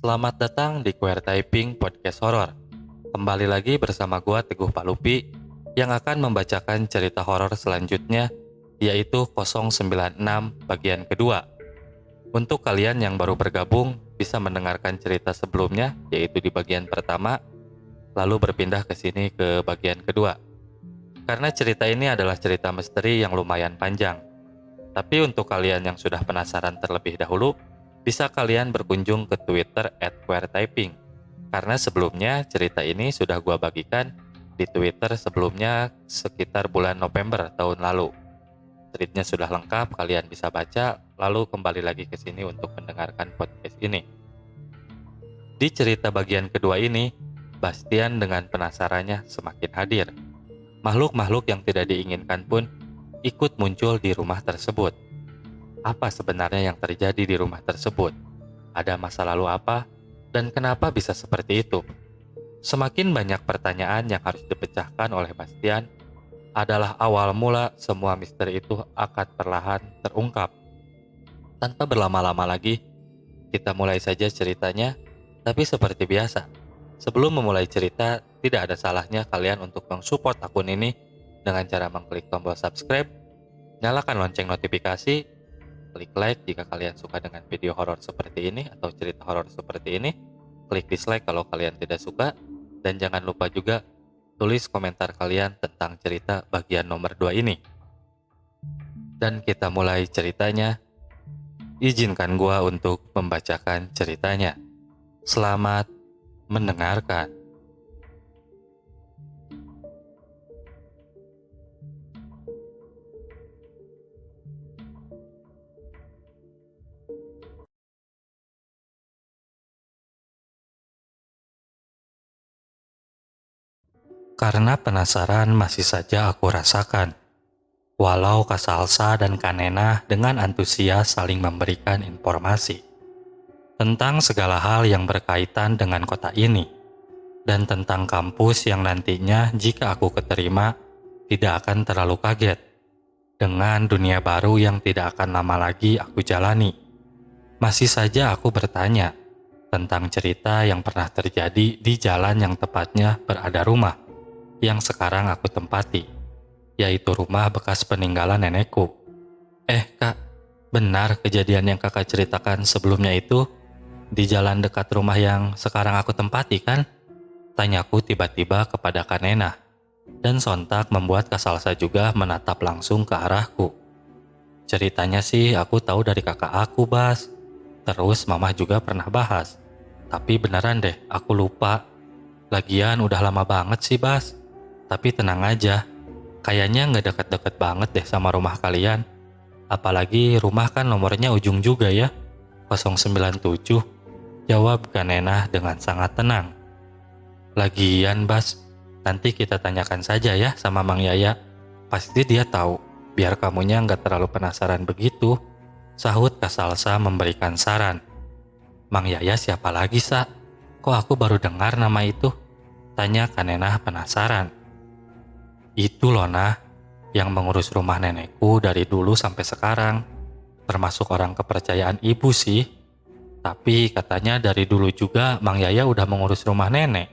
Selamat datang di Queer Typing Podcast Horor. Kembali lagi bersama gua Teguh Pak Lupi yang akan membacakan cerita horor selanjutnya, yaitu 096 bagian kedua. Untuk kalian yang baru bergabung bisa mendengarkan cerita sebelumnya, yaitu di bagian pertama, lalu berpindah ke sini ke bagian kedua. Karena cerita ini adalah cerita misteri yang lumayan panjang. Tapi untuk kalian yang sudah penasaran terlebih dahulu, bisa kalian berkunjung ke Twitter @queertyping. Karena sebelumnya cerita ini sudah gua bagikan di Twitter sebelumnya sekitar bulan November tahun lalu. Tweetnya sudah lengkap, kalian bisa baca, lalu kembali lagi ke sini untuk mendengarkan podcast ini. Di cerita bagian kedua ini, Bastian dengan penasarannya semakin hadir. Makhluk-makhluk yang tidak diinginkan pun ikut muncul di rumah tersebut. Apa sebenarnya yang terjadi di rumah tersebut? Ada masa lalu apa? Dan kenapa bisa seperti itu? Semakin banyak pertanyaan yang harus dipecahkan oleh Bastian, adalah awal mula semua misteri itu akan perlahan terungkap. Tanpa berlama-lama lagi, kita mulai saja ceritanya, tapi seperti biasa. Sebelum memulai cerita, tidak ada salahnya kalian untuk mensupport akun ini dengan cara mengklik tombol subscribe, nyalakan lonceng notifikasi, klik like jika kalian suka dengan video horor seperti ini atau cerita horor seperti ini, klik dislike kalau kalian tidak suka, dan jangan lupa juga tulis komentar kalian tentang cerita bagian nomor 2 ini. Dan kita mulai ceritanya. Izinkan gua untuk membacakan ceritanya. Selamat mendengarkan. Karena penasaran masih saja aku rasakan. Walau Kak Salsa dan Kak Nena dengan antusias saling memberikan informasi tentang segala hal yang berkaitan dengan kota ini, dan tentang kampus yang nantinya jika aku keterima tidak akan terlalu kaget dengan dunia baru yang tidak akan lama lagi aku jalani. Masih saja aku bertanya tentang cerita yang pernah terjadi di jalan yang tepatnya berada rumah yang sekarang aku tempati, yaitu rumah bekas peninggalan nenekku. Kak, benar kejadian yang kakak ceritakan sebelumnya itu di jalan dekat rumah yang sekarang aku tempati kan? Tanyaku tiba-tiba kepada Kak Nena, dan sontak membuat Kak Salsa juga menatap langsung ke arahku. Ceritanya sih aku tahu dari kakak aku, Bas. Terus mama juga pernah bahas. Tapi beneran deh, aku lupa. Lagian udah lama banget sih, Bas. Tapi tenang aja, kayaknya nggak deket-deket banget deh sama rumah kalian. Apalagi rumah kan nomornya ujung juga ya, 097. Jawab Kak Nena dengan sangat tenang. Lagian Bas, nanti kita tanyakan saja ya sama Mang Yaya. Pasti dia tahu, biar kamunya nggak terlalu penasaran begitu. Sahut Kak Salsa memberikan saran. Mang Yaya siapa lagi, Sa? Kok aku baru dengar nama itu? Tanya Kak Nena penasaran. Itu loh nah, yang mengurus rumah nenekku dari dulu sampai sekarang. Termasuk orang kepercayaan ibu sih. Tapi katanya dari dulu juga Mang Yaya udah mengurus rumah nenek.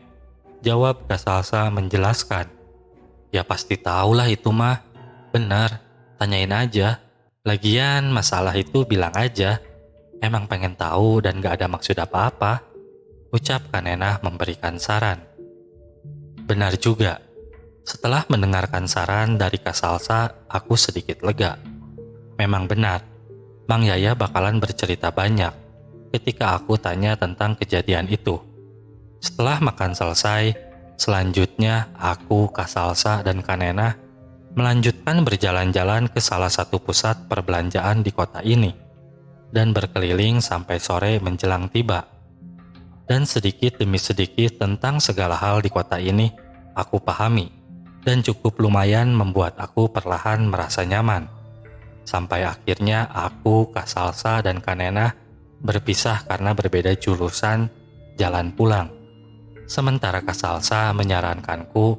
Jawab Kak Salsa menjelaskan. Ya pasti tahulah itu mah. Benar, tanyain aja. Lagian masalah itu bilang aja. Emang pengen tahu dan gak ada maksud apa-apa. Ucap Kak Nena memberikan saran. Benar juga. Setelah mendengarkan saran dari Kak Salsa, aku sedikit lega. Memang benar, Mang Yaya bakalan bercerita banyak ketika aku tanya tentang kejadian itu. Setelah makan selesai, selanjutnya aku, Kak Salsa, dan Kak Nena melanjutkan berjalan-jalan ke salah satu pusat perbelanjaan di kota ini dan berkeliling sampai sore menjelang tiba. Dan sedikit demi sedikit tentang segala hal di kota ini aku pahami. Dan cukup lumayan membuat aku perlahan merasa nyaman. Sampai akhirnya aku, Kak Salsa, dan Kak Nena berpisah karena berbeda jurusan jalan pulang. Sementara Kak Salsa menyarankanku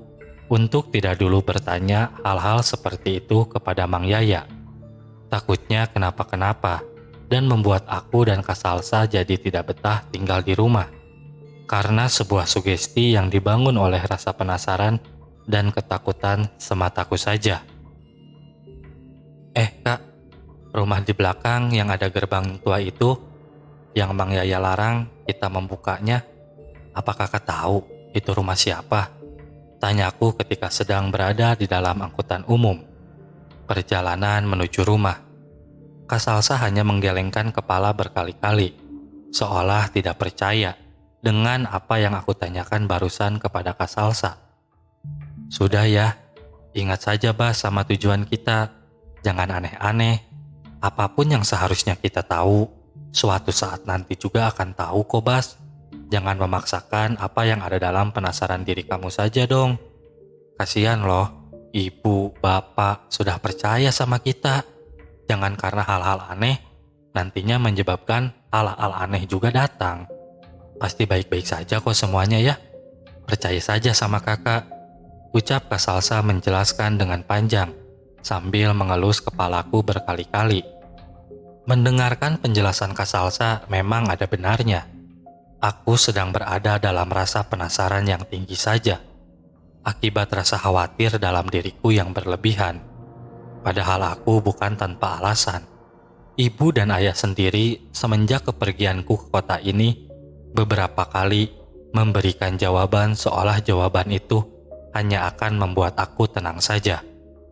untuk tidak dulu bertanya hal-hal seperti itu kepada Mang Yaya. Takutnya kenapa-kenapa, dan membuat aku dan Kak Salsa jadi tidak betah tinggal di rumah. Karena sebuah sugesti yang dibangun oleh rasa penasaran dan ketakutan semataku saja. Kak, rumah di belakang yang ada gerbang tua itu, yang Bang Yaya larang kita membukanya, apa Kakak tahu itu rumah siapa? Tanyaku ketika sedang berada di dalam angkutan umum. Perjalanan menuju rumah. Kak Salsa hanya menggelengkan kepala berkali-kali, seolah tidak percaya dengan apa yang aku tanyakan barusan kepada Kak Salsa. Sudah ya, ingat saja Bas sama tujuan kita. Jangan aneh-aneh. Apapun yang seharusnya kita tahu, suatu saat nanti juga akan tahu kok Bas. Jangan memaksakan apa yang ada dalam penasaran diri kamu saja dong. Kasihan loh, ibu, bapak sudah percaya sama kita. Jangan karena hal-hal aneh, nantinya menyebabkan hal-hal aneh juga datang. Pasti baik-baik saja kok semuanya ya. Percaya saja sama kakak. Ucap Kak Salsa menjelaskan dengan panjang, sambil mengelus kepalaku berkali-kali. Mendengarkan penjelasan Kak Salsa memang ada benarnya. Aku sedang berada dalam rasa penasaran yang tinggi saja, akibat rasa khawatir dalam diriku yang berlebihan. Padahal aku bukan tanpa alasan. Ibu dan ayah sendiri semenjak kepergianku ke kota ini beberapa kali memberikan jawaban seolah jawaban itu hanya akan membuat aku tenang saja.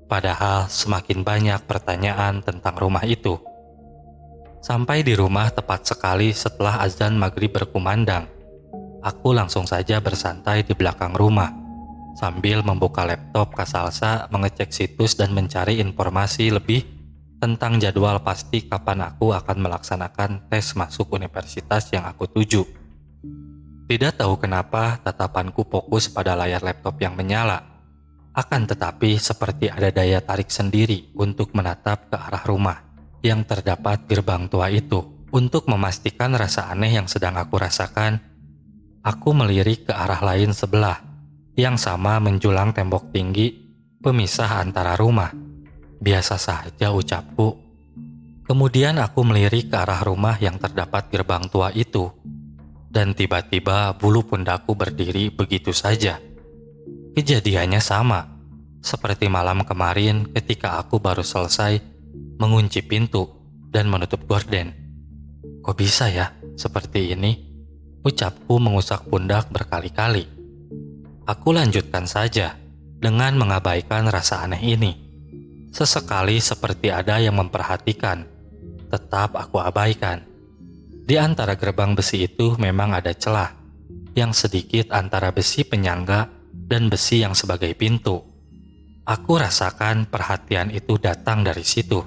Padahal semakin banyak pertanyaan tentang rumah itu. Sampai di rumah tepat sekali setelah azan maghrib berkumandang. Aku langsung saja bersantai di belakang rumah sambil membuka laptop Kak Salsa, mengecek situs dan mencari informasi lebih tentang jadwal pasti kapan aku akan melaksanakan tes masuk universitas yang aku tuju. Tidak tahu kenapa tatapanku fokus pada layar laptop yang menyala. Akan tetapi seperti ada daya tarik sendiri untuk menatap ke arah rumah yang terdapat gerbang tua itu. Untuk memastikan rasa aneh yang sedang aku rasakan, aku melirik ke arah lain sebelah, yang sama menjulang tembok tinggi pemisah antara rumah. Biasa saja ucapku. Kemudian aku melirik ke arah rumah yang terdapat gerbang tua itu, dan tiba-tiba bulu pundakku berdiri begitu saja. Kejadiannya sama, seperti malam kemarin ketika aku baru selesai mengunci pintu dan menutup gorden. Kok bisa ya seperti ini? Ucapku mengusap pundak berkali-kali. Aku lanjutkan saja dengan mengabaikan rasa aneh ini. Sesekali seperti ada yang memperhatikan, tetap aku abaikan. Di antara gerbang besi itu memang ada celah yang sedikit antara besi penyangga dan besi yang sebagai pintu. Aku rasakan perhatian itu datang dari situ,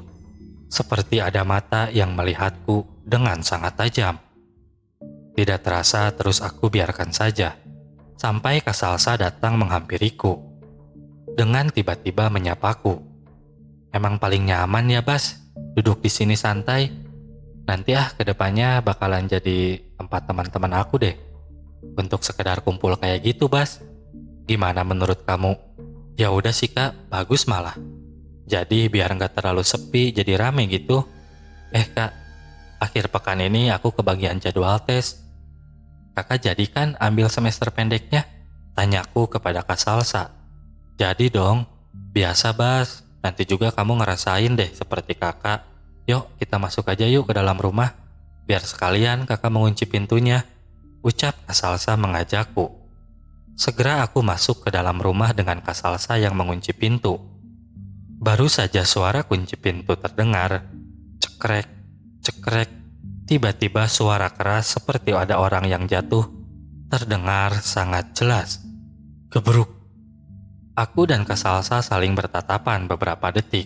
seperti ada mata yang melihatku dengan sangat tajam. Tidak terasa terus aku biarkan saja. Sampai Kak Salsa datang menghampiriku dengan tiba-tiba menyapaku. Emang paling nyaman ya Bas, duduk di sini santai. Nanti kedepannya bakalan jadi tempat teman-teman aku deh. Untuk sekedar kumpul kayak gitu Bas. Gimana menurut kamu? Ya udah sih Kak, bagus malah. Jadi biar nggak terlalu sepi, jadi rame gitu. Kak, akhir pekan ini aku kebagian jadwal tes. Kakak jadi kan ambil semester pendeknya? Tanyaku kepada Kak Salsa. Jadi dong, biasa Bas. Nanti juga kamu ngerasain deh seperti kakak. Yuk kita masuk aja yuk ke dalam rumah. Biar sekalian kakak mengunci pintunya. Ucap Kak Salsa mengajakku. Segera aku masuk ke dalam rumah dengan Kak Salsa yang mengunci pintu. Baru saja suara kunci pintu terdengar. Cekrek, cekrek. Tiba-tiba suara keras seperti ada orang yang jatuh terdengar sangat jelas. Gebruk. Aku dan Kak Salsa saling bertatapan beberapa detik.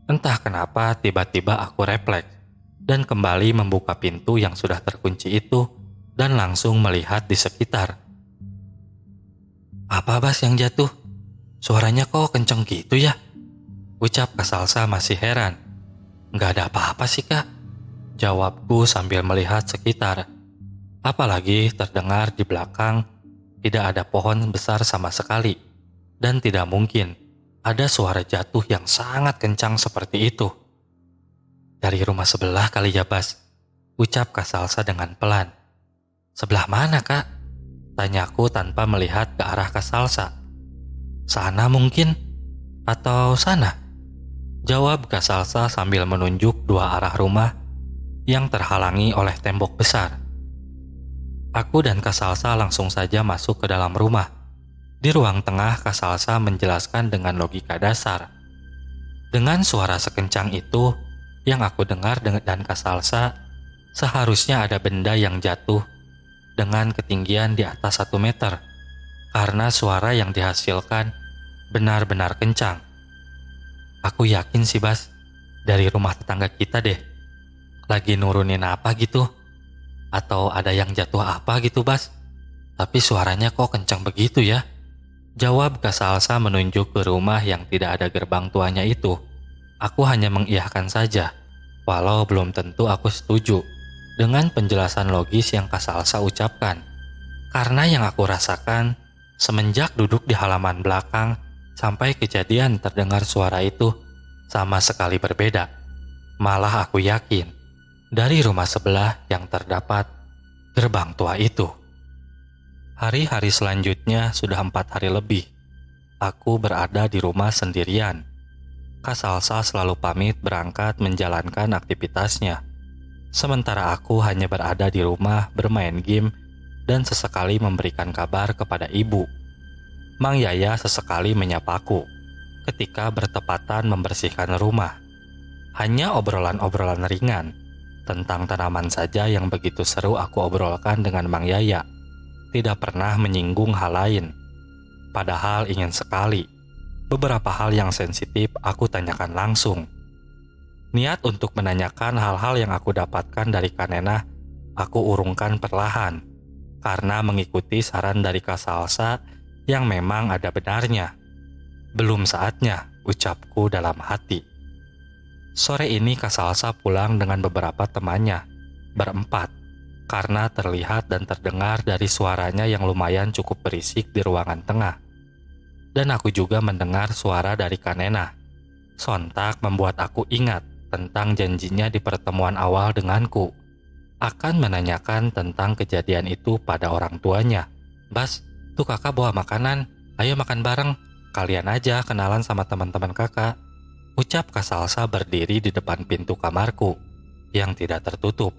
Entah kenapa tiba-tiba aku refleks dan kembali membuka pintu yang sudah terkunci itu dan langsung melihat di sekitar. Apa Bas yang jatuh? Suaranya kok kenceng gitu ya? Ucap Kak Salsa masih heran. Nggak ada apa-apa sih Kak. Jawabku sambil melihat sekitar. Apalagi terdengar di belakang tidak ada pohon besar sama sekali. Dan tidak mungkin ada suara jatuh yang sangat kencang seperti itu. Dari rumah sebelah kali ya, Bas. Ucap Kak Salsa dengan pelan. Sebelah mana, Kak? Tanyaku tanpa melihat ke arah Kak Salsa. Sana mungkin? Atau sana? Jawab Kak Salsa sambil menunjuk dua arah rumah yang terhalangi oleh tembok besar. Aku dan Kak Salsa langsung saja masuk ke dalam rumah. Di ruang tengah, Kak Salsa menjelaskan dengan logika dasar. Dengan suara sekencang itu, yang aku dengar dan Kak Salsa, seharusnya ada benda yang jatuh dengan ketinggian di atas 1 meter. Karena suara yang dihasilkan benar-benar kencang. Aku yakin sih, Bas, dari rumah tetangga kita deh. Lagi nurunin apa gitu. Atau ada yang jatuh apa gitu, Bas. Tapi suaranya kok kencang begitu ya? Jawab Kak Salsa menunjuk ke rumah yang tidak ada gerbang tuanya itu. Aku hanya mengiyakan saja, walau belum tentu aku setuju dengan penjelasan logis yang Kak Salsa ucapkan. Karena yang aku rasakan, semenjak duduk di halaman belakang sampai kejadian terdengar suara itu sama sekali berbeda. Malah aku yakin, dari rumah sebelah yang terdapat gerbang tua itu. Hari-hari selanjutnya sudah 4 hari lebih. Aku berada di rumah sendirian. Kak Salsa selalu pamit berangkat menjalankan aktivitasnya. Sementara aku hanya berada di rumah bermain game dan sesekali memberikan kabar kepada ibu. Mang Yaya sesekali menyapaku ketika bertepatan membersihkan rumah. Hanya obrolan-obrolan ringan tentang tanaman saja yang begitu seru aku obrolkan dengan Mang Yaya. Tidak pernah menyinggung hal lain. Padahal ingin sekali. Beberapa hal yang sensitif aku tanyakan langsung. Niat untuk menanyakan hal-hal yang aku dapatkan dari Kanena, aku urungkan perlahan. Karena mengikuti saran dari Kak Salsa yang memang ada benarnya. Belum saatnya, ucapku dalam hati. Sore ini Kak Salsa pulang dengan beberapa temannya, berempat. Karena terlihat dan terdengar dari suaranya yang lumayan cukup berisik di ruangan tengah. Dan aku juga mendengar suara dari Kanena. Sontak membuat aku ingat tentang janjinya di pertemuan awal denganku. Akan menanyakan tentang kejadian itu pada orang tuanya. Bas, tuh kakak bawa makanan, ayo makan bareng. Kalian aja kenalan sama teman-teman kakak. Ucap Kak Salsa berdiri di depan pintu kamarku yang tidak tertutup.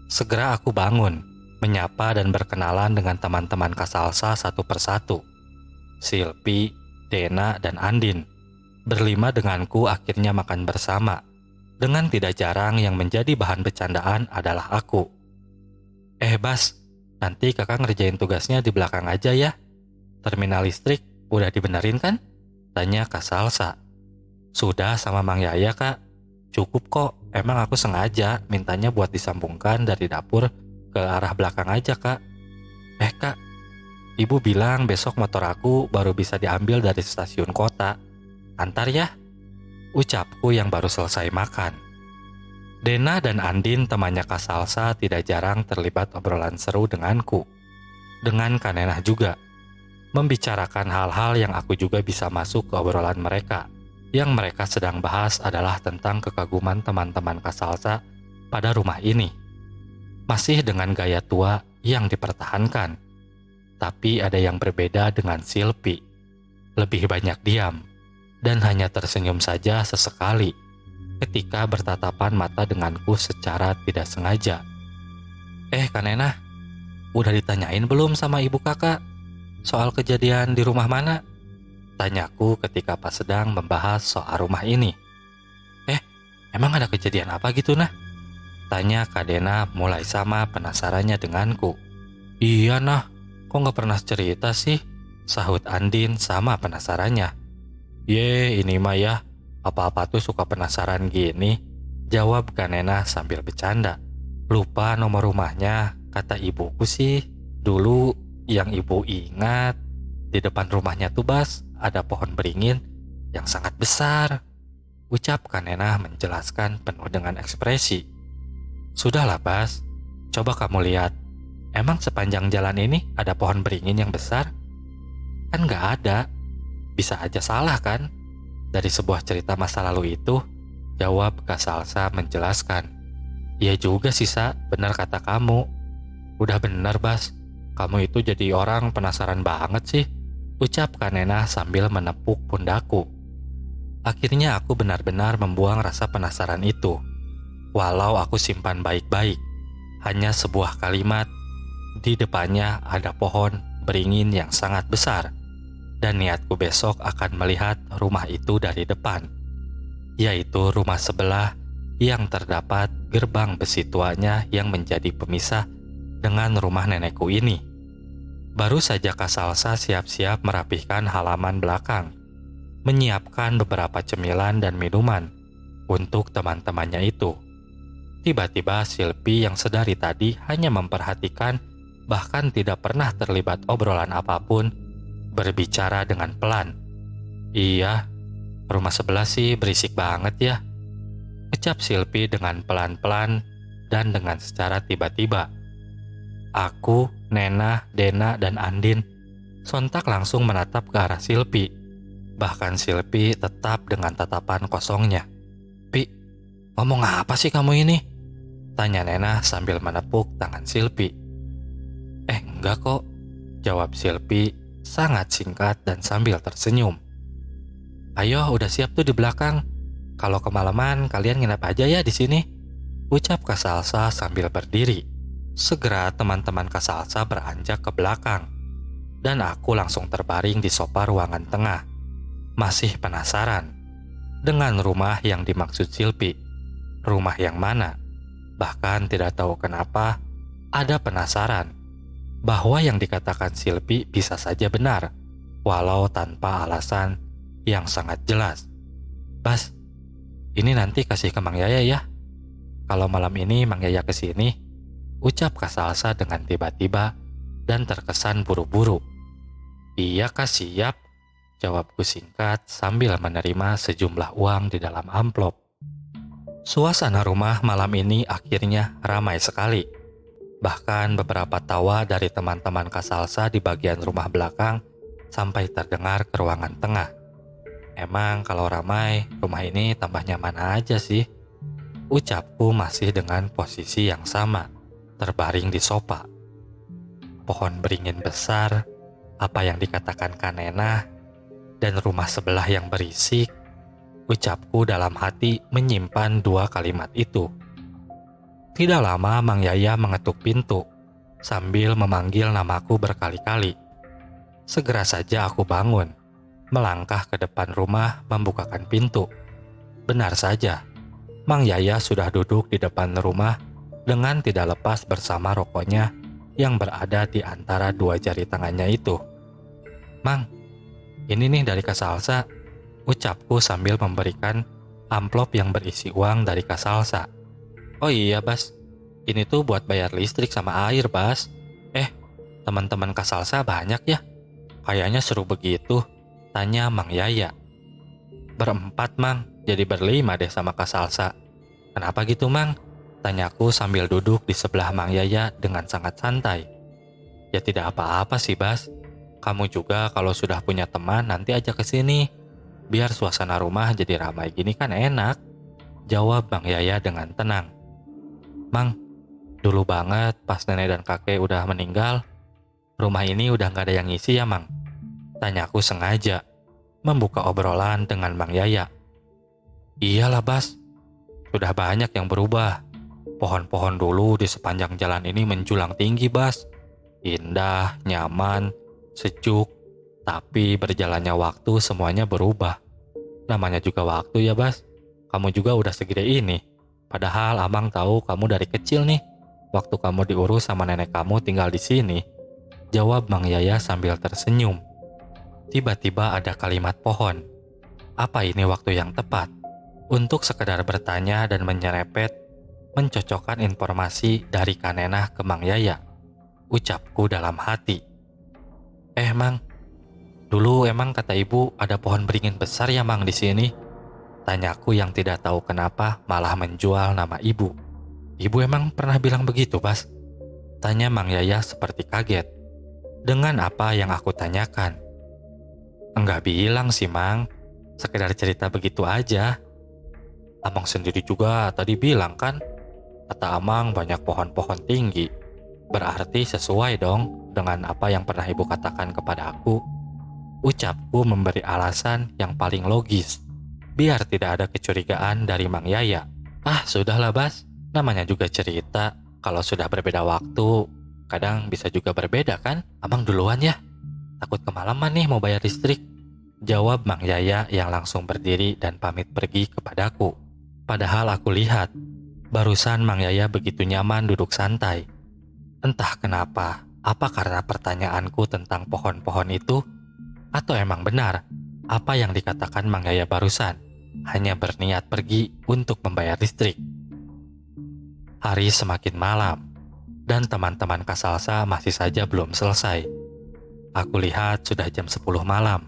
Segera aku bangun, menyapa dan berkenalan dengan teman-teman Kak Salsa satu persatu. Silpi, Dena, dan Andin. Berlima denganku akhirnya makan bersama. Dengan tidak jarang yang menjadi bahan bercandaan adalah aku. Bas, nanti kakak ngerjain tugasnya di belakang aja ya. Terminal listrik udah dibenerin kan? Tanya Kak Salsa. Sudah sama Mang Yaya, Kak. Cukup kok, emang aku sengaja mintanya buat disambungkan dari dapur ke arah belakang aja, Kak. Kak, ibu bilang besok motor aku baru bisa diambil dari stasiun kota. Antar ya, ucapku yang baru selesai makan. Dena dan Andin temannya Kak Salsa tidak jarang terlibat obrolan seru denganku. Dengan Kanenah juga. Membicarakan hal-hal yang aku juga bisa masuk ke obrolan mereka. Yang mereka sedang bahas adalah tentang kekaguman teman-teman Kak Salsa pada rumah ini. Masih dengan gaya tua yang dipertahankan. Tapi ada yang berbeda dengan Silpi. Lebih banyak diam. Dan hanya tersenyum saja sesekali ketika bertatapan mata denganku secara tidak sengaja. Kanena, udah ditanyain belum sama ibu kakak soal kejadian di rumah mana? Tanyaku ketika pas sedang membahas soal rumah ini. Emang ada kejadian apa gitu nah? Tanya Kak Dena mulai sama penasarannya denganku. Iya nah, kok gak pernah cerita sih? Sahut Andin sama penasarannya. Ini mah ya, apa-apa tuh suka penasaran gini. Jawab Kanena sambil bercanda. Lupa nomor rumahnya, kata ibuku sih. Dulu yang ibu ingat, di depan rumahnya tuh Bas, ada pohon beringin yang sangat besar. Ucap Kanena menjelaskan penuh dengan ekspresi. Sudahlah Bas, coba kamu lihat. Emang sepanjang jalan ini ada pohon beringin yang besar? Kan gak ada. Bisa aja salah kan? Dari sebuah cerita masa lalu itu, Jawab Kak Salsa menjelaskan. Iya juga sih, Sa, benar kata kamu. Udah benar, Bas. Kamu itu jadi orang penasaran banget sih, ucap Kak Nena sambil menepuk pundakku. Akhirnya aku benar-benar membuang rasa penasaran itu. Walau aku simpan baik-baik, hanya sebuah kalimat. Di depannya ada pohon beringin yang sangat besar, dan niatku besok akan melihat rumah itu dari depan, yaitu rumah sebelah yang terdapat gerbang besi tuanya yang menjadi pemisah dengan rumah nenekku ini. Baru saja Kak Salsa siap-siap merapihkan halaman belakang, menyiapkan beberapa cemilan dan minuman untuk teman-temannya itu. Tiba-tiba Silpi yang sedari tadi hanya memperhatikan, bahkan tidak pernah terlibat obrolan apapun, berbicara dengan pelan. Iya, rumah sebelah sih berisik banget ya, ucap Silpi dengan pelan-pelan dan dengan secara tiba-tiba. Aku, Nena, Dena, dan Andin sontak langsung menatap ke arah Silpi. Bahkan Silpi tetap dengan tatapan kosongnya. Pi, ngomong apa sih kamu ini? Tanya Nena sambil menepuk tangan Silpi. Enggak kok, jawab Silpi sangat singkat dan sambil tersenyum. Ayo, udah siap tuh di belakang. Kalau kemalaman kalian nginep aja ya di sini, ucap Kak Salsa sambil berdiri. Segera teman-teman Kak Salsa beranjak ke belakang, dan aku langsung terbaring di sofa ruangan tengah. Masih penasaran dengan rumah yang dimaksud Silpi. Rumah yang mana? Bahkan tidak tahu kenapa ada penasaran bahwa yang dikatakan Silpi bisa saja benar, walau tanpa alasan yang sangat jelas. Bas, ini nanti kasih ke Mang Yaya ya. Kalau malam ini Mang Yaya kesini, ucap Kak Salsa dengan tiba-tiba dan terkesan buru-buru. Iya Kak, siap, jawabku singkat sambil menerima sejumlah uang di dalam amplop. Suasana rumah malam ini akhirnya ramai sekali. Bahkan beberapa tawa dari teman-teman Kak Salsa di bagian rumah belakang sampai terdengar ke ruangan tengah. Emang kalau ramai, rumah ini tambah nyaman aja sih, ucapku masih dengan posisi yang sama, terbaring di sofa. Pohon beringin besar, apa yang dikatakan Kak Nena, dan rumah sebelah yang berisik, ucapku dalam hati menyimpan dua kalimat itu. Tidak lama Mang Yaya mengetuk pintu, sambil memanggil namaku berkali-kali. Segera saja aku bangun, melangkah ke depan rumah membukakan pintu. Benar saja, Mang Yaya sudah duduk di depan rumah dengan tidak lepas bersama rokoknya yang berada di antara dua jari tangannya itu. Mang, ini nih dari Kak Salsa, ucapku sambil memberikan amplop yang berisi uang dari Kak Salsa. Oh iya Bas, ini tuh buat bayar listrik sama air Bas. Teman-teman Kak Salsa banyak ya? Kayaknya seru begitu, tanya Mang Yaya. Berempat Mang, jadi berlima deh sama Kak Salsa. Kenapa gitu Mang? Tanyaku sambil duduk di sebelah Mang Yaya dengan sangat santai. Ya tidak apa-apa sih Bas, kamu juga kalau sudah punya teman nanti ajak ke sini. Biar suasana rumah jadi ramai gini kan enak, jawab Mang Yaya dengan tenang. Mang, dulu banget pas nenek dan kakek udah meninggal, rumah ini udah gak ada yang ngisi ya Mang? Tanyaku sengaja membuka obrolan dengan Mang Yaya. Iyalah Bas, sudah banyak yang berubah. Pohon-pohon dulu di sepanjang jalan ini menjulang tinggi Bas. Indah, nyaman, sejuk. Tapi berjalannya waktu semuanya berubah. Namanya juga waktu ya Bas. Kamu juga udah segede ini. Padahal abang tahu kamu dari kecil nih. Waktu kamu diurus sama nenek kamu tinggal di sini. Jawab Mang Yaya sambil tersenyum. Tiba-tiba ada kalimat pohon. Apa ini waktu yang tepat untuk sekedar bertanya dan menyerempet, mencocokkan informasi dari Kak Nena ke Mang Yaya? Ucapku dalam hati. Mang, dulu emang kata ibu ada pohon beringin besar ya Mang di sini? Tanyaku yang tidak tahu kenapa malah menjual nama ibu. Ibu emang pernah bilang begitu Bas? Tanya Mang Yaya seperti kaget dengan apa yang aku tanyakan. Enggak bilang sih Mang, sekedar cerita begitu aja. Amang sendiri juga tadi bilang kan, kata Amang banyak pohon-pohon tinggi. Berarti sesuai dong dengan apa yang pernah ibu katakan kepada aku. Ucapku memberi alasan yang paling logis, biar tidak ada kecurigaan dari Mang Yaya. Ah, sudahlah Bas, namanya juga cerita. Kalau sudah berbeda waktu, kadang bisa juga berbeda kan? Abang duluan ya, takut kemalaman nih mau bayar listrik. Jawab Mang Yaya yang langsung berdiri dan pamit pergi kepadaku. Padahal aku lihat, barusan Mang Yaya begitu nyaman duduk santai. Entah kenapa, apa karena pertanyaanku tentang pohon-pohon itu? Atau emang benar, apa yang dikatakan Mang Yaya barusan, hanya berniat pergi untuk membayar listrik. Hari semakin malam, dan teman-teman Kasalsa masih saja belum selesai. Aku lihat sudah jam 10 malam.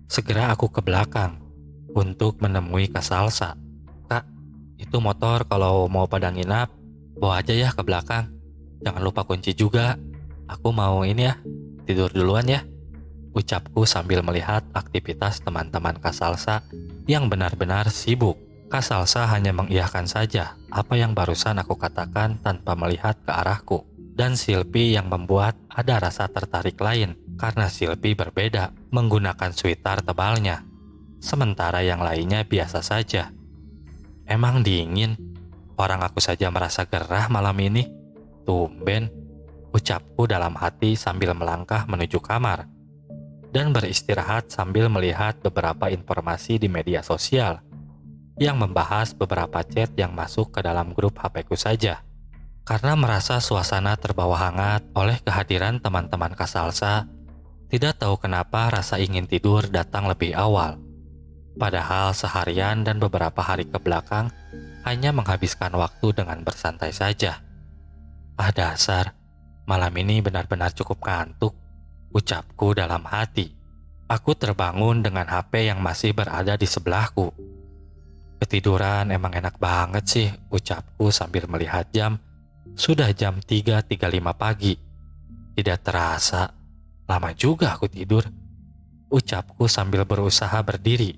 Segera aku ke belakang untuk menemui Kasalsa. Kak, itu motor kalau mau pada nginap, bawa aja ya ke belakang. Jangan lupa kunci juga. Aku mau ini ya, tidur duluan ya. Ucapku sambil melihat aktivitas teman-teman Kasalsa yang benar-benar sibuk. Kasalsa hanya mengiyakan saja apa yang barusan aku katakan tanpa melihat ke arahku. Dan Silpi yang membuat ada rasa tertarik lain karena Silpi berbeda menggunakan sweater tebalnya. Sementara yang lainnya biasa saja. Emang dingin? Orang aku saja merasa gerah malam ini. Tumben, ucapku dalam hati sambil melangkah menuju kamar dan beristirahat sambil melihat beberapa informasi di media sosial yang membahas beberapa chat yang masuk ke dalam grup HP-ku saja. Karena merasa suasana terbawa hangat oleh kehadiran teman-teman Kasalsa, tidak tahu kenapa rasa ingin tidur datang lebih awal. Padahal seharian dan beberapa hari ke belakang hanya menghabiskan waktu dengan bersantai saja. Ah dasar, malam ini benar-benar cukup ngantuk, ucapku dalam hati. Aku terbangun dengan HP yang masih berada di sebelahku. Ketiduran emang enak banget sih, ucapku sambil melihat jam. Sudah jam 3.35 pagi. Tidak terasa, lama juga aku tidur. Ucapku sambil berusaha berdiri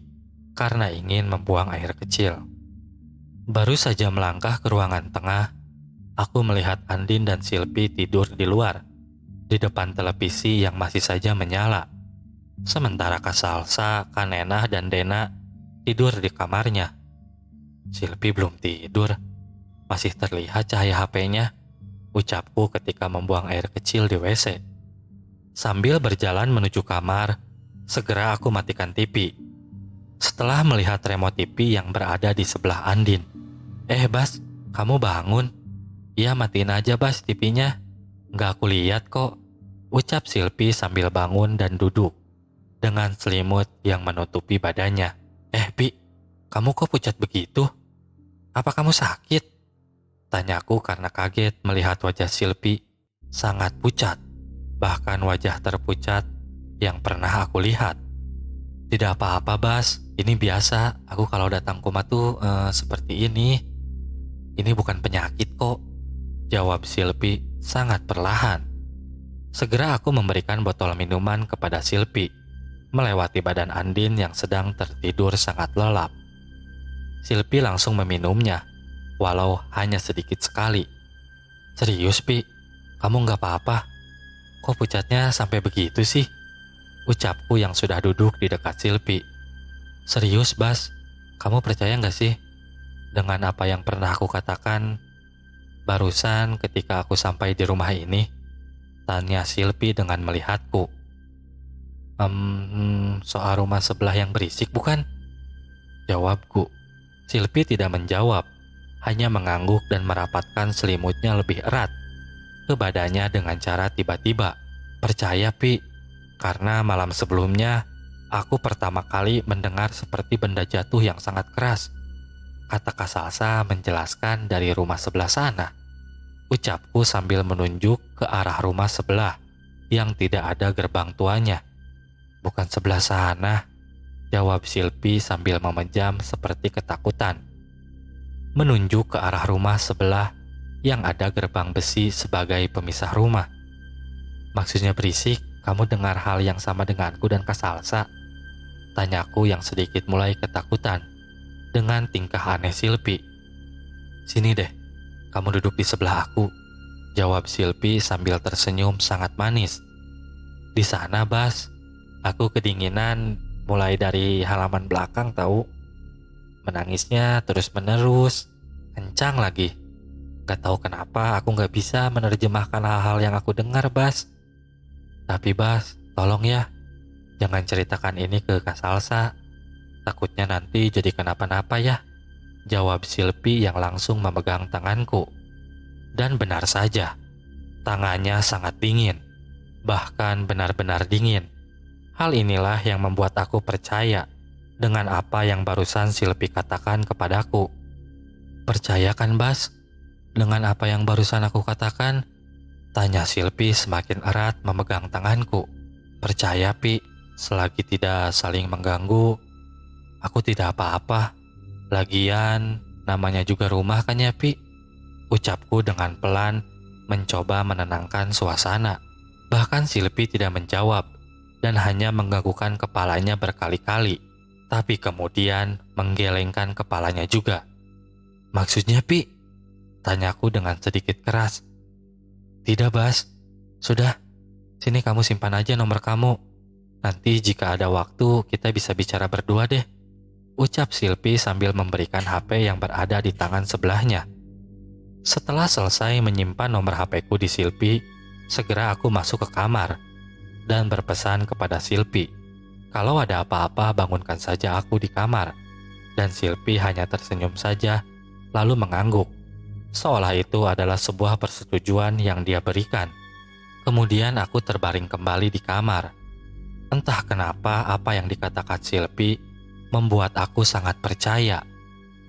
karena ingin membuang air kecil. Baru saja melangkah ke ruangan tengah, aku melihat Andin dan Silpi tidur di luar, di depan televisi yang masih saja menyala. Sementara Kasalsa, Kanenah, dan Dena tidur di kamarnya. Silpi belum tidur, masih terlihat cahaya HP-nya, ucapku ketika membuang air kecil di WC. Sambil berjalan menuju kamar, segera aku matikan TV. Setelah melihat remote TV yang berada di sebelah Andin. Bas, kamu bangun? Ya matiin aja Bas TV-nya. Nggak aku lihat kok, ucap Silpi sambil bangun dan duduk dengan selimut yang menutupi badannya. Pi, kamu kok pucat begitu? Apa kamu sakit? Tanyaku karena kaget melihat wajah Silpi sangat pucat, bahkan wajah terpucat yang pernah aku lihat. Tidak apa-apa Bas, ini biasa, aku kalau datang koma tuh seperti ini. Ini bukan penyakit kok, jawab Silpi sangat perlahan. Segera aku memberikan botol minuman kepada Silpi, melewati badan Andin yang sedang tertidur sangat lelap. Silpi langsung meminumnya, walau hanya sedikit sekali. Serius Pi, kamu nggak apa-apa? Kok pucatnya sampai begitu sih? Ucapku yang sudah duduk di dekat Silpi. Serius Bas, kamu percaya nggak sih dengan apa yang pernah aku katakan barusan ketika aku sampai di rumah ini? Tanya Silpi dengan melihatku. Soal rumah sebelah yang berisik bukan? Jawabku. Silpi tidak menjawab, hanya mengangguk dan merapatkan selimutnya lebih erat ke badannya dengan cara tiba-tiba. Percaya Pi, karena malam sebelumnya aku pertama kali mendengar seperti benda jatuh yang sangat keras. Kata Kasalsa menjelaskan dari rumah sebelah sana. Ucapku sambil menunjuk ke arah rumah sebelah yang tidak ada gerbang tuanya. Bukan sebelah sana, jawab Silpi sambil memejam seperti ketakutan. Menunjuk ke arah rumah sebelah yang ada gerbang besi sebagai pemisah rumah. Maksudnya berisik, kamu dengar hal yang sama denganku dan Kasalsa? Tanyaku yang sedikit mulai ketakutan. dengan tingkah aneh Silpi. "Sini deh, kamu duduk di sebelah aku," jawab Silpi sambil tersenyum sangat manis. "Di sana, Bas. Aku kedinginan mulai dari halaman belakang tahu." Menangisnya terus-menerus, kencang lagi. Gak tahu kenapa aku gak bisa menerjemahkan hal-hal yang aku dengar, Bas. "Tapi Bas, tolong ya, jangan ceritakan ini ke Kak Salsa. Takutnya nanti jadi kenapa-napa ya," jawab Silpi yang langsung memegang tanganku. Dan benar saja, tangannya sangat dingin, bahkan benar-benar dingin. Hal inilah yang membuat aku percaya dengan apa yang barusan Silpi katakan kepadaku. "Percaya kan, Bas, dengan apa yang barusan aku katakan?" tanya Silpi semakin erat memegang tanganku. "Percaya, Pi, selagi tidak saling mengganggu. Aku tidak apa-apa. Lagian, namanya juga rumah kan ya, Pi?" ucapku dengan pelan, mencoba menenangkan suasana. Bahkan Silpi tidak menjawab dan hanya mengganggukan kepalanya berkali-kali, tapi kemudian menggelengkan kepalanya juga. "Maksudnya, Pi?" tanyaku dengan sedikit keras. "Tidak, Bas. Sudah, sini kamu simpan aja nomor kamu. Nanti jika ada waktu kita bisa bicara berdua deh," ucap Silpi sambil memberikan HP yang berada di tangan sebelahnya. Setelah selesai menyimpan nomor HP-ku di Silpi, segera aku masuk ke kamar dan berpesan kepada Silpi, kalau ada apa-apa bangunkan saja aku di kamar. Dan Silpi hanya tersenyum saja, lalu mengangguk, seolah itu adalah sebuah persetujuan yang dia berikan. Kemudian aku terbaring kembali di kamar. Entah kenapa apa yang dikatakan Silpi membuat aku sangat percaya,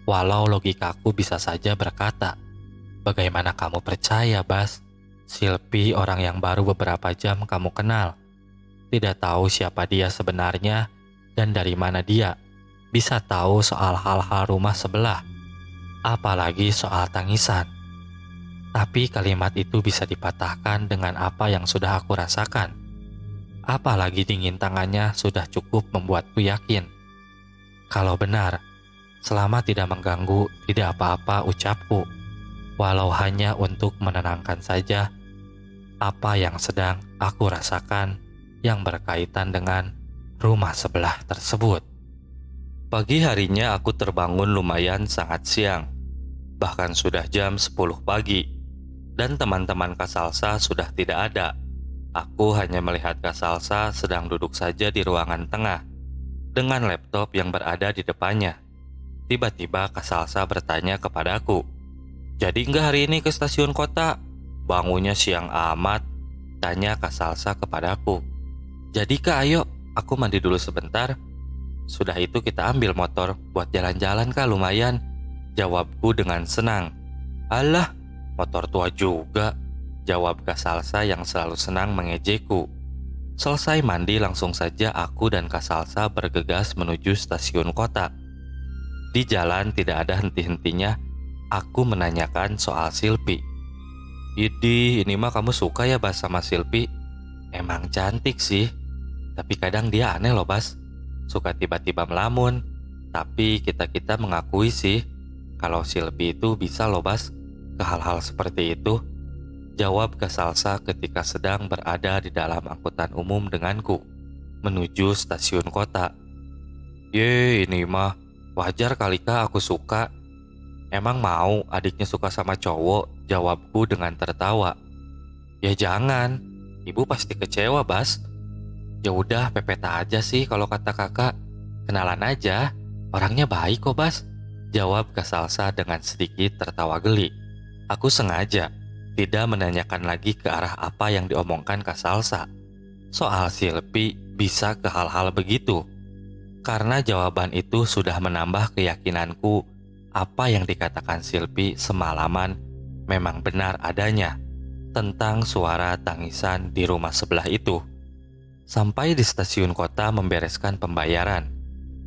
walau logikaku bisa saja berkata, "Bagaimana kamu percaya, Bas? Silpi orang yang baru beberapa jam kamu kenal. Tidak tahu siapa dia sebenarnya dan dari mana dia bisa tahu soal hal-hal rumah sebelah, apalagi soal tangisan." Tapi kalimat itu bisa dipatahkan dengan apa yang sudah aku rasakan. Apalagi dingin tangannya sudah cukup membuatku yakin. Kalau benar, selama tidak mengganggu, tidak apa-apa ucapku. Walau hanya untuk menenangkan saja apa yang sedang aku rasakan yang berkaitan dengan rumah sebelah tersebut. Pagi harinya aku terbangun lumayan sangat siang, bahkan sudah jam 10 pagi, dan teman-teman Kak Salsa sudah tidak ada. Aku hanya melihat Kak Salsa sedang duduk saja di ruangan tengah, dengan laptop yang berada di depannya. Tiba-tiba Kak Salsa bertanya kepadaku, "Jadi nggak hari ini ke stasiun kota? Bangunnya siang amat," tanya Kak Salsa kepadaku. "Jadi Kak, ayo, aku mandi dulu sebentar. Sudah itu kita ambil motor buat jalan-jalan Kak, lumayan," jawabku dengan senang. "Alah, motor tua juga," jawab Kak Salsa yang selalu senang mengejekku. Selesai mandi langsung saja aku dan Kak Salsa bergegas menuju stasiun kota. Di jalan tidak ada henti-hentinya aku menanyakan soal Silpi. "Idih, ini mah kamu suka ya Bas sama Silpi? Emang cantik sih, tapi kadang dia aneh loh Bas. Suka tiba-tiba melamun. Tapi kita-kita mengakui sih kalau Silpi itu bisa loh Bas ke hal-hal seperti itu," jawab Kak Salsa ketika sedang berada di dalam angkutan umum denganku menuju stasiun kota. "Ye, ini mah wajar kali Kak aku suka. Emang mau adiknya suka sama cowok?" jawabku dengan tertawa. "Ya jangan, ibu pasti kecewa Bas." "Ya udah pepet aja sih kalau kata kakak. Kenalan aja, orangnya baik kok Bas," jawab Kak Salsa dengan sedikit tertawa geli. Aku sengaja tidak menanyakan lagi ke arah apa yang diomongkan Kak Salsa soal Silpi bisa ke hal-hal begitu, karena jawaban itu sudah menambah keyakinanku apa yang dikatakan Silpi semalaman memang benar adanya tentang suara tangisan di rumah sebelah itu. Sampai di stasiun kota membereskan pembayaran,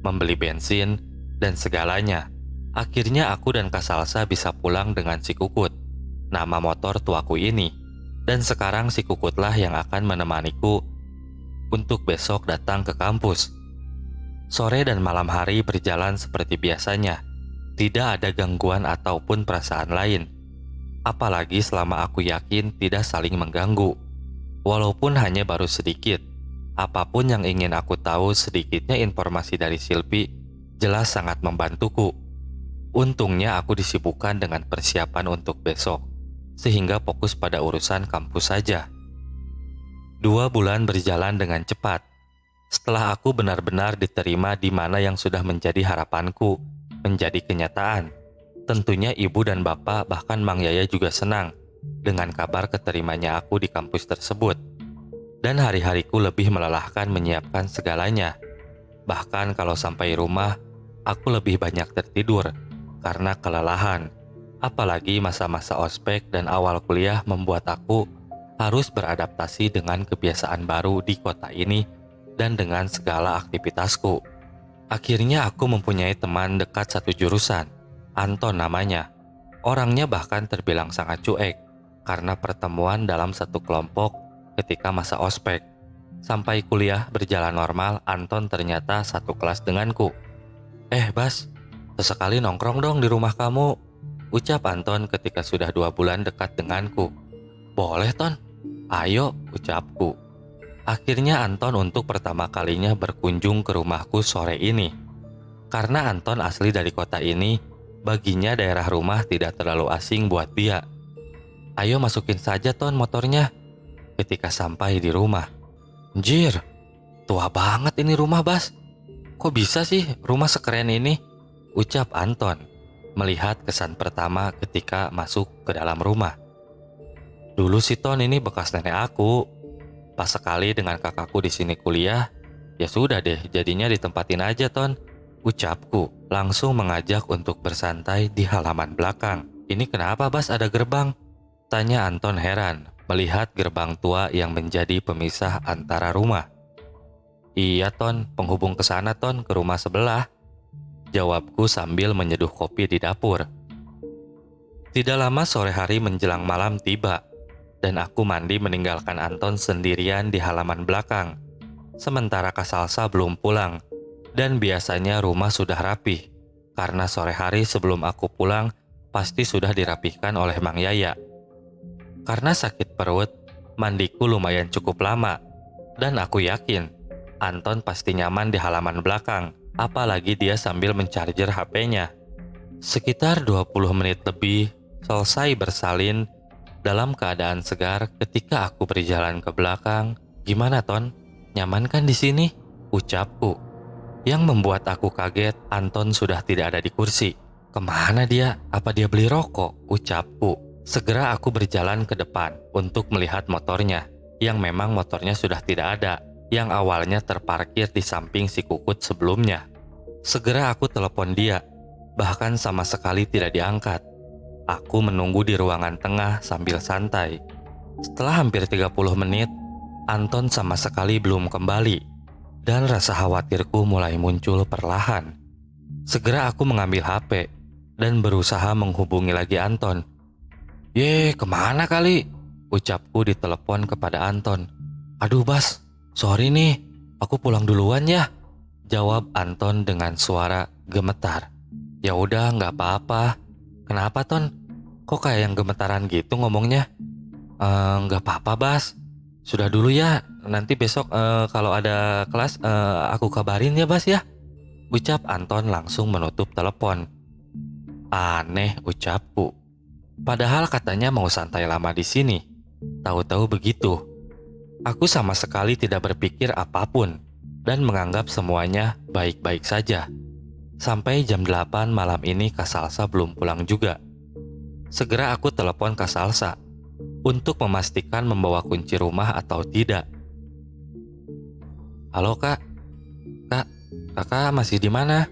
membeli bensin, dan segalanya. Akhirnya aku dan Kak Salsa bisa pulang dengan si Kukut, nama motor tuaku ini. Dan sekarang si Kukutlah yang akan menemaniku untuk besok datang ke kampus. Sore dan malam hari berjalan seperti biasanya. Tidak ada gangguan ataupun perasaan lain. Apalagi selama aku yakin tidak saling mengganggu. Walaupun hanya baru sedikit. Apapun yang ingin aku tahu, sedikitnya informasi dari Silpi jelas sangat membantuku. Untungnya aku disibukkan dengan persiapan untuk besok, sehingga fokus pada urusan kampus saja. 2 bulan berjalan dengan cepat. Setelah aku benar-benar diterima di mana yang sudah menjadi harapanku, menjadi kenyataan. Tentunya ibu dan bapak bahkan Mang Yaya juga senang dengan kabar keterimanya aku di kampus tersebut. Dan hari-hariku lebih melelahkan menyiapkan segalanya. Bahkan kalau sampai rumah, aku lebih banyak tertidur karena kelelahan. Apalagi masa-masa ospek dan awal kuliah membuat aku harus beradaptasi dengan kebiasaan baru di kota ini dan dengan segala aktivitasku. Akhirnya aku mempunyai teman dekat satu jurusan, Anton namanya. Orangnya bahkan terbilang sangat cuek karena pertemuan dalam satu kelompok ketika masa ospek. Sampai kuliah berjalan normal, Anton ternyata satu kelas denganku. Bas, sesekali nongkrong dong di rumah kamu, ucap Anton ketika sudah 2 bulan dekat denganku. Boleh Ton, ayo, ucapku. Akhirnya Anton untuk pertama kalinya berkunjung ke rumahku sore ini. Karena Anton asli dari kota ini, baginya daerah rumah tidak terlalu asing buat dia. Ayo masukin saja Ton motornya. Ketika sampai di rumah, Anjir, tua banget ini rumah Bas. Kok bisa sih rumah sekeren ini? Ucap Anton, melihat kesan pertama ketika masuk ke dalam rumah. Dulu sih Ton, ini bekas nenek aku. Pas sekali dengan kakakku di sini kuliah, ya sudah deh jadinya ditempatin aja Ton. Ucapku, langsung mengajak untuk bersantai di halaman belakang. Ini kenapa Bas ada gerbang? Tanya Anton heran melihat gerbang tua yang menjadi pemisah antara rumah. Iya Ton, penghubung ke sana Ton, ke rumah sebelah. Jawabku sambil menyeduh kopi di dapur. Tidak lama sore hari menjelang malam tiba, dan aku mandi meninggalkan Anton sendirian di halaman belakang. Sementara Kak Salsa belum pulang, dan biasanya rumah sudah rapih, karena sore hari sebelum aku pulang, pasti sudah dirapihkan oleh Mang Yaya. Karena sakit perut, mandiku lumayan cukup lama, dan aku yakin Anton pasti nyaman di halaman belakang, apalagi dia sambil mencarger HP-nya. Sekitar 20 menit lebih, selesai bersalin, dalam keadaan segar ketika aku berjalan ke belakang. Gimana Ton? Nyaman kan di sini? Ucapku. Yang membuat aku kaget, Anton sudah tidak ada di kursi. Kemana dia? Apa dia beli rokok? Ucapku. Segera aku berjalan ke depan untuk melihat motornya, yang memang motornya sudah tidak ada, yang awalnya terparkir di samping si Kukut sebelumnya. Segera aku telepon dia, bahkan sama sekali tidak diangkat. Aku menunggu di ruangan tengah sambil santai. Setelah hampir 30 menit, Anton sama sekali belum kembali, dan rasa khawatirku mulai muncul perlahan. Segera aku mengambil HP dan berusaha menghubungi lagi Anton. Kemana kali? Ucapku di telepon kepada Anton. Aduh Bas, sorry nih, aku pulang duluan ya. Jawab Anton dengan suara gemetar. Ya udah, nggak apa-apa. Kenapa Ton? Kok kayak yang gemetaran gitu ngomongnya? Nggak apa-apa Bas. Sudah dulu ya, nanti besok kalau ada kelas aku kabarin ya Bas ya. Ucap Anton langsung menutup telepon. Aneh, ucapku. Padahal katanya mau santai lama di sini. Tahu-tahu begitu. Aku sama sekali tidak berpikir apapun dan menganggap semuanya baik-baik saja. Sampai jam 8 malam ini Kak Salsa belum pulang juga. Segera aku telepon Kak Salsa untuk memastikan membawa kunci rumah atau tidak. Halo Kak. Kakak masih di mana?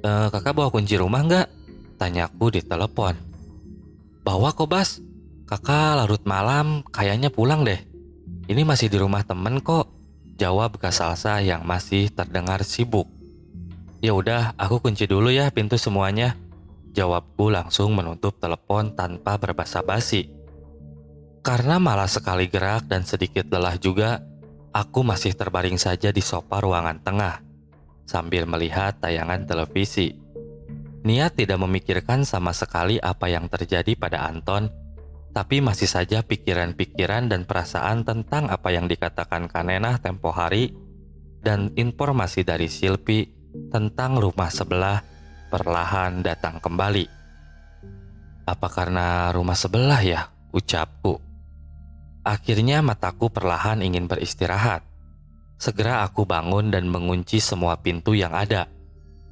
Kakak bawa kunci rumah nggak? Tanyaku di telepon. Bawa kok Bas, kakak larut malam kayaknya pulang deh. Ini masih di rumah temen kok, jawab Kak Salsa yang masih terdengar sibuk. Ya udah, aku kunci dulu ya pintu semuanya, jawabku langsung menutup telepon tanpa berbasa-basi. Karena malas sekali gerak dan sedikit lelah juga, aku masih terbaring saja di sofa ruangan tengah. sambil melihat tayangan televisi. Niat tidak memikirkan sama sekali apa yang terjadi pada Anton, tapi masih saja pikiran-pikiran dan perasaan tentang apa yang dikatakan Kanenah tempo hari dan informasi dari Silpi tentang rumah sebelah perlahan datang kembali. Apa karena rumah sebelah ya? Ucapku. Akhirnya mataku perlahan ingin beristirahat. Segera aku bangun dan mengunci semua pintu yang ada,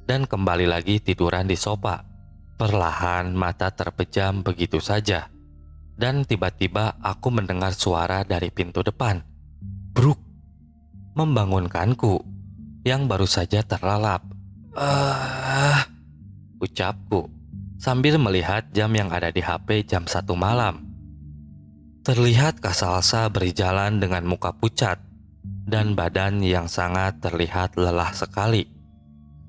dan kembali lagi tiduran di sofa. Perlahan mata terpejam begitu saja, dan tiba-tiba aku mendengar suara dari pintu depan. Bruk! Membangunkanku, yang baru saja terlelap. Ucapku, sambil melihat jam yang ada di HP jam 1 malam. Terlihat Kak Salsa berjalan dengan muka pucat dan badan yang sangat terlihat lelah sekali.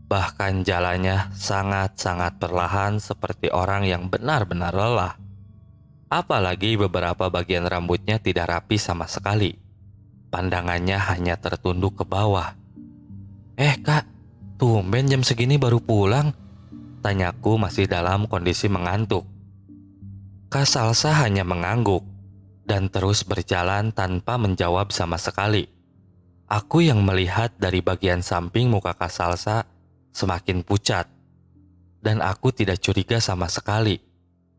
Bahkan jalannya sangat-sangat perlahan seperti orang yang benar-benar lelah. Apalagi beberapa bagian rambutnya tidak rapi sama sekali. Pandangannya hanya tertunduk ke bawah. Kak, tumben jam segini baru pulang? Tanyaku masih dalam kondisi mengantuk. Kak Salsa hanya mengangguk dan terus berjalan tanpa menjawab sama sekali. Aku yang melihat dari bagian samping muka Kak Salsa semakin pucat, dan aku tidak curiga sama sekali.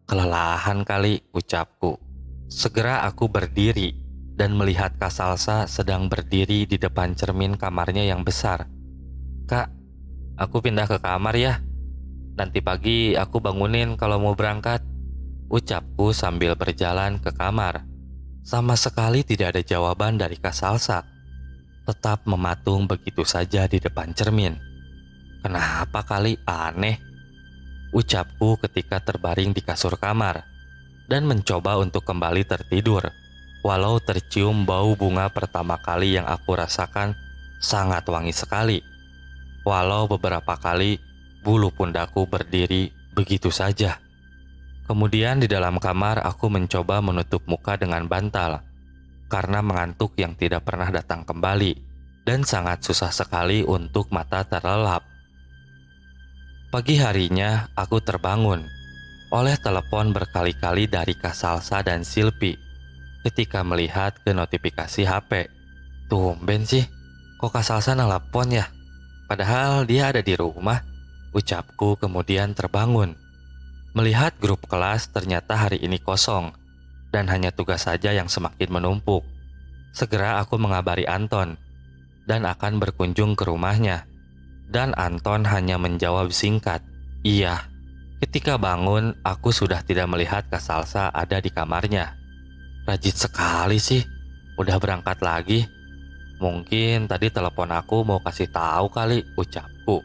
Kelelahan kali, ucapku. Segera aku berdiri dan melihat Kak Salsa sedang berdiri di depan cermin kamarnya yang besar. Kak, aku pindah ke kamar ya. Nanti pagi aku bangunin kalau mau berangkat, ucapku sambil berjalan ke kamar. Sama sekali tidak ada jawaban dari Kak Salsa. Tetap mematung begitu saja di depan cermin. Kenapa kali aneh? Ucapku ketika terbaring di kasur kamar dan mencoba untuk kembali tertidur. Walau tercium bau bunga pertama kali yang aku rasakan sangat wangi sekali. Walau beberapa kali bulu pundakku berdiri begitu saja. Kemudian di dalam kamar aku mencoba menutup muka dengan bantal karena mengantuk yang tidak pernah datang kembali dan sangat susah sekali untuk mata terlelap. Pagi harinya aku terbangun oleh telepon berkali-kali dari Kak Salsa dan Silpi ketika melihat ke notifikasi HP. Tumben sih, kok Kak Salsa nelpon ya? Padahal dia ada di rumah, ucapku kemudian terbangun. Melihat grup kelas ternyata hari ini kosong dan hanya tugas saja yang semakin menumpuk. Segera aku mengabari Anton dan akan berkunjung ke rumahnya. Dan Anton hanya menjawab singkat, "Iya." Ketika bangun, aku sudah tidak melihat Kak Salsa ada di kamarnya. Rajin sekali sih, udah berangkat lagi. Mungkin tadi telepon aku mau kasih tahu kali, ucapku.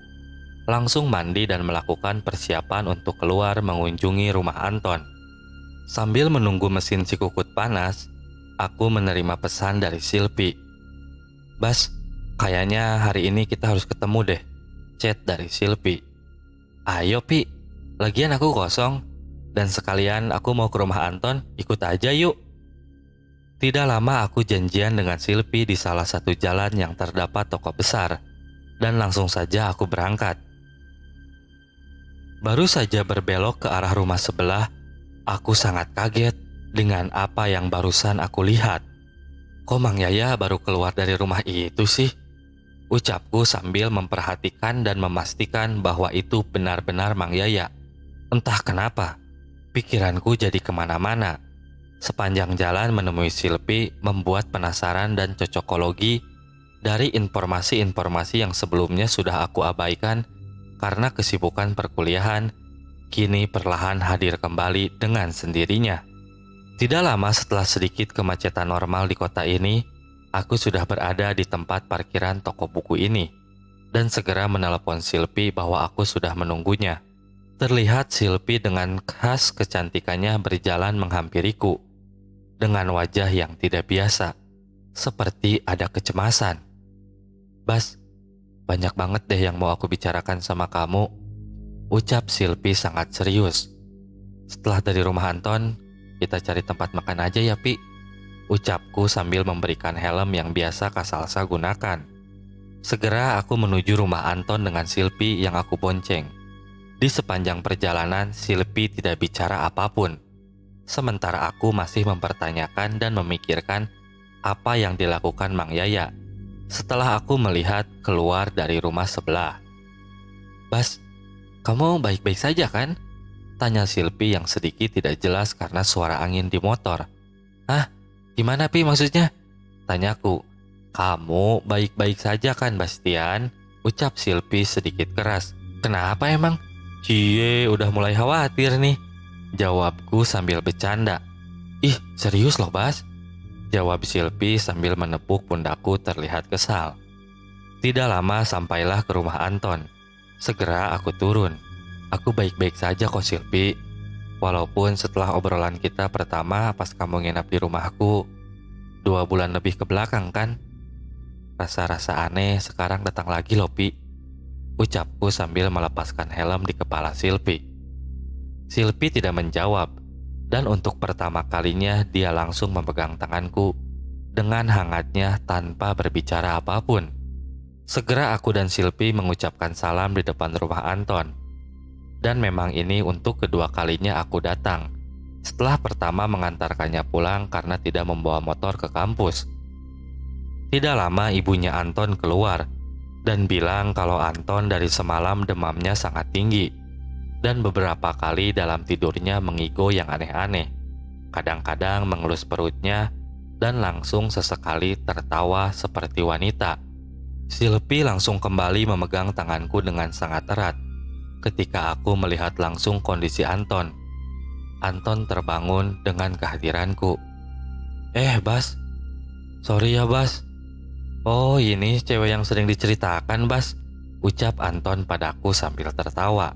Langsung mandi dan melakukan persiapan untuk keluar mengunjungi rumah Anton. Sambil menunggu mesin Cikukut panas, aku menerima pesan dari Silpi. Bas, kayaknya hari ini kita harus ketemu deh. Chat dari Silpi. Ayo Pi, lagian aku kosong. Dan sekalian aku mau ke rumah Anton, ikut aja yuk. Tidak lama aku janjian dengan Silpi di salah satu jalan yang terdapat toko besar. Dan langsung saja aku berangkat. Baru saja berbelok ke arah rumah sebelah, aku sangat kaget dengan apa yang barusan aku lihat. Kok Mang Yaya baru keluar dari rumah itu sih? Ucapku sambil memperhatikan dan memastikan bahwa itu benar-benar Mang Yaya. Entah kenapa, pikiranku jadi kemana-mana. Sepanjang jalan menemui Silpi membuat penasaran dan cocokologi dari informasi-informasi yang sebelumnya sudah aku abaikan karena kesibukan perkuliahan, kini perlahan hadir kembali dengan sendirinya. Tidak lama setelah sedikit kemacetan normal di kota ini, aku sudah berada di tempat parkiran toko buku ini dan segera menelepon Silpi bahwa aku sudah menunggunya. Terlihat Silpi dengan khas kecantikannya berjalan menghampiriku dengan wajah yang tidak biasa, seperti ada kecemasan. Bas, banyak banget deh yang mau aku bicarakan sama kamu, ucap Silpi sangat serius. Setelah dari rumah Anton, kita cari tempat makan aja ya Pi, ucapku sambil memberikan helm yang biasa Kak Salsa gunakan. Segera aku menuju rumah Anton dengan Silpi yang aku bonceng. Di sepanjang perjalanan, Silpi tidak bicara apapun. Sementara aku masih mempertanyakan dan memikirkan apa yang dilakukan Mang Yaya. Setelah aku melihat keluar dari rumah sebelah. "Bas, kamu baik-baik saja kan?" tanya Silpi yang sedikit tidak jelas karena suara angin di motor. "Hah? Gimana Pi maksudnya?" tanyaku. "Kamu baik-baik saja kan Bastian?" ucap Silpi sedikit keras. "Kenapa emang?" "Cie, udah mulai khawatir nih," jawabku sambil bercanda. "Ih, serius loh Bas," jawab Silpi sambil menepuk pundakku terlihat kesal. Tidak lama sampailah ke rumah Anton. Segera aku turun. "Aku baik-baik saja kok Silpi. Walaupun setelah obrolan kita pertama pas kamu nginap di rumahku 2 bulan lebih ke belakang kan. Rasa-rasa aneh sekarang datang lagi loh Pi," ucapku sambil melepaskan helm di kepala Silpi. Silpi tidak menjawab, dan untuk pertama kalinya dia langsung memegang tanganku dengan hangatnya tanpa berbicara apapun. Segera aku dan Silpi mengucapkan salam di depan rumah Anton. Dan memang ini untuk kedua kalinya aku datang. Setelah pertama mengantarkannya pulang karena tidak membawa motor ke kampus. Tidak lama ibunya Anton keluar dan bilang kalau Anton dari semalam demamnya sangat tinggi. Dan beberapa kali dalam tidurnya mengigo yang aneh-aneh. Kadang-kadang mengelus perutnya dan langsung sesekali tertawa seperti wanita. Silpi langsung kembali memegang tanganku dengan sangat erat. Ketika aku melihat langsung kondisi Anton. Anton terbangun dengan kehadiranku. Bas, sorry ya Bas." "Oh, ini cewek yang sering diceritakan Bas," ucap Anton padaku sambil tertawa.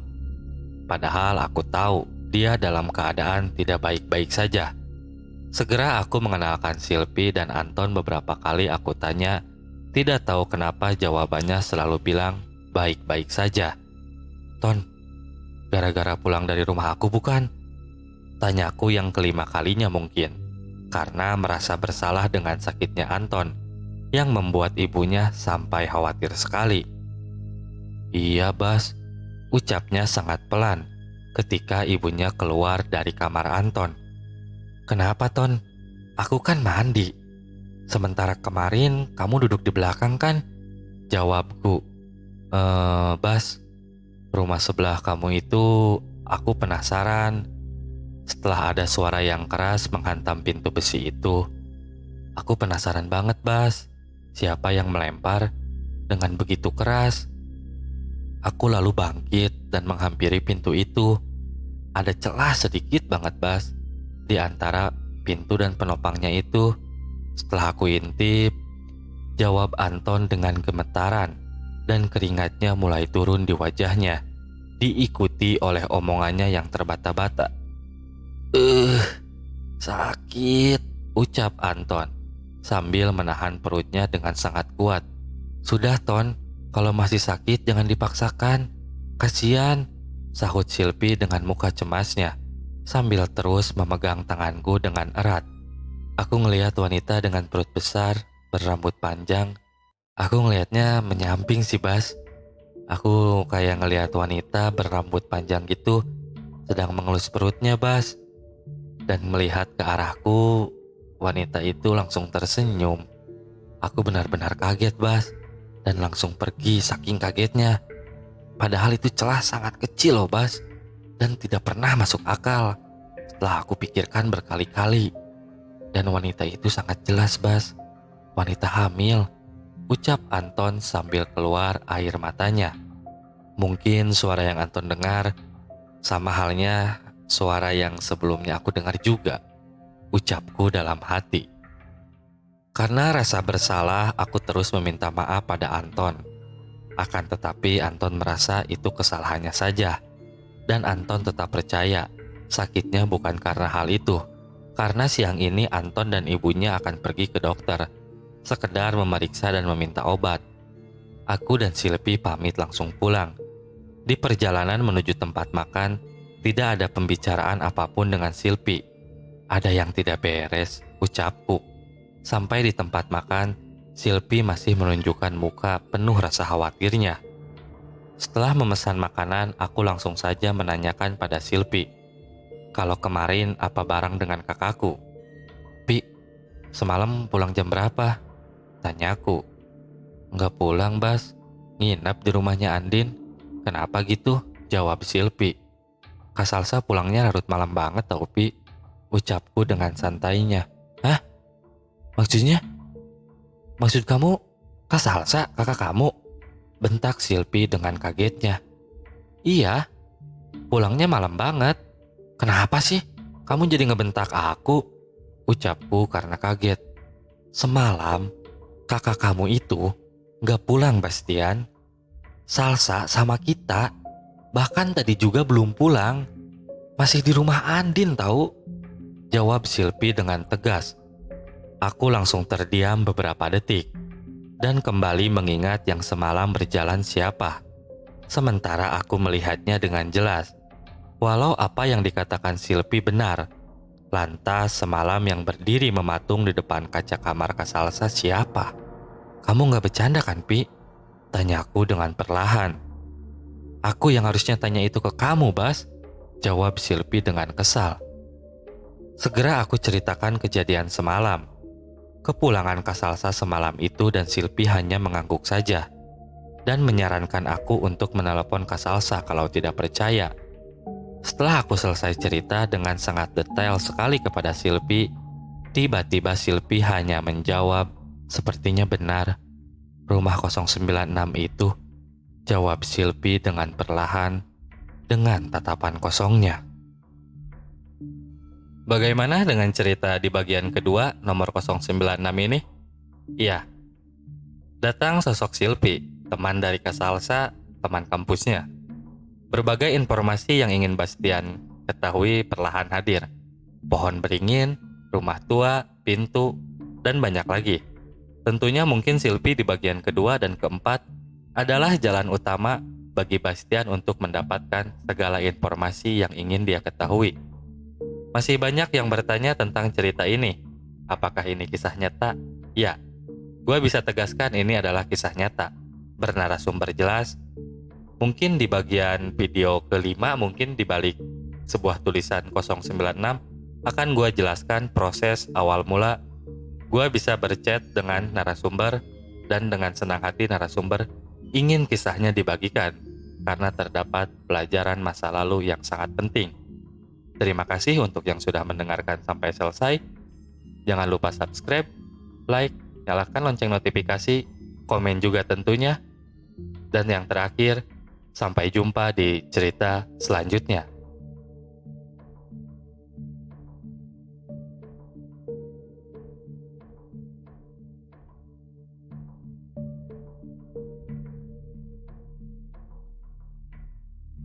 Padahal aku tahu dia dalam keadaan tidak baik-baik saja. Segera aku mengenalkan Silpi dan Anton. Beberapa kali aku tanya, tidak tahu kenapa jawabannya selalu bilang baik-baik saja. "Ton, gara-gara pulang dari rumah aku bukan?" tanyaku yang kelima kalinya mungkin, karena merasa bersalah dengan sakitnya Anton, yang membuat ibunya sampai khawatir sekali. "Iya Bas," ucapnya sangat pelan ketika ibunya keluar dari kamar Anton. "Kenapa Ton? Aku kan mandi. Sementara kemarin kamu duduk di belakang kan?" jawabku. Bas, rumah sebelah kamu itu aku penasaran. Setelah ada suara yang keras menghantam pintu besi itu, aku penasaran banget Bas. Siapa yang melempar dengan begitu keras?" Aku lalu bangkit dan menghampiri pintu itu. Ada celah sedikit banget Bas di antara pintu dan penopangnya itu. Setelah aku intip, jawab Anton dengan gemetaran dan keringatnya mulai turun di wajahnya, diikuti oleh omongannya yang terbata-bata. Sakit," ucap Anton sambil menahan perutnya dengan sangat kuat. "Sudah Ton, kalau masih sakit jangan dipaksakan. Kasian," sahut Silpi dengan muka cemasnya sambil terus memegang tanganku dengan erat. Aku ngelihat wanita dengan perut besar, berambut panjang. Aku ngelihatnya menyamping sih Bas. Aku kayak ngelihat wanita berambut panjang gitu sedang mengelus perutnya Bas. Dan melihat ke arahku, wanita itu langsung tersenyum. Aku benar-benar kaget Bas, dan langsung pergi saking kagetnya. Padahal itu celah sangat kecil loh Bas, dan tidak pernah masuk akal. Setelah aku pikirkan berkali-kali, dan wanita itu sangat jelas Bas, wanita hamil, ucap Anton sambil keluar air matanya. Mungkin suara yang Anton dengar sama halnya suara yang sebelumnya aku dengar juga, ucapku dalam hati. Karena rasa bersalah, aku terus meminta maaf pada Anton. Akan tetapi Anton merasa itu kesalahannya saja. Dan Anton tetap percaya sakitnya bukan karena hal itu. Karena siang ini Anton dan ibunya akan pergi ke dokter, sekedar memeriksa dan meminta obat. Aku dan Silpi pamit langsung pulang. Di perjalanan menuju tempat makan, tidak ada pembicaraan apapun dengan Silpi. Ada yang tidak beres, ucapku. Sampai di tempat makan, Silpi masih menunjukkan muka penuh rasa khawatirnya. Setelah memesan makanan, aku langsung saja menanyakan pada Silpi, kalau kemarin apa barang dengan kakakku. "Pi, semalam pulang jam berapa?" tanyaku. "Nggak pulang, Bas. Nginap di rumahnya Andin." "Kenapa gitu?" jawab Silpi. "Kak Salsa pulangnya larut malam banget tau, Pi," ucapku dengan santainya. "Hah? Maksudnya? Maksud kamu Kak Salsa kakak kamu?" bentak Silpi dengan kagetnya. "Iya, pulangnya malam banget. Kenapa sih kamu jadi ngebentak aku?" ucapku karena kaget. "Semalam kakak kamu itu gak pulang, Bastian. Salsa sama kita bahkan tadi juga belum pulang. Masih di rumah Andin tahu," jawab Silpi dengan tegas. Aku langsung terdiam beberapa detik dan kembali mengingat yang semalam berjalan siapa. Sementara aku melihatnya dengan jelas. Walau apa yang dikatakan Silpi benar, lantas semalam yang berdiri mematung di depan kaca kamar Kak Salsa siapa? "Kamu gak bercanda kan, Pi?" tanyaku dengan perlahan. "Aku yang harusnya tanya itu ke kamu, Bas," jawab Silpi dengan kesal. Segera aku ceritakan kejadian semalam. Kepulangan Kak Salsa semalam itu dan Silpi hanya mengangguk saja dan menyarankan aku untuk menelepon Kak Salsa kalau tidak percaya. Setelah aku selesai cerita dengan sangat detail sekali kepada Silpi, tiba-tiba Silpi hanya menjawab, "Sepertinya benar. Rumah 096 itu," jawab Silpi dengan perlahan, dengan tatapan kosongnya. Bagaimana dengan cerita di bagian kedua nomor 096 ini? Iya, datang sosok Silpi, teman dari Kak Salsa, teman kampusnya. Berbagai informasi yang ingin Bastian ketahui perlahan hadir. Pohon beringin, rumah tua, pintu, dan banyak lagi. Tentunya mungkin Silpi di bagian kedua dan keempat adalah jalan utama bagi Bastian untuk mendapatkan segala informasi yang ingin dia ketahui. Masih banyak yang bertanya tentang cerita ini. Apakah ini kisah nyata? Ya, gue bisa tegaskan ini adalah kisah nyata. Bernarasumber jelas. Mungkin di bagian video kelima, mungkin di balik sebuah tulisan 096 akan gue jelaskan proses awal mula gue bisa berchat dengan narasumber dan dengan senang hati narasumber ingin kisahnya dibagikan karena terdapat pelajaran masa lalu yang sangat penting. Terima kasih untuk yang sudah mendengarkan sampai selesai. Jangan lupa subscribe, like, nyalakan lonceng notifikasi, komen juga tentunya. Dan yang terakhir, sampai jumpa di cerita selanjutnya.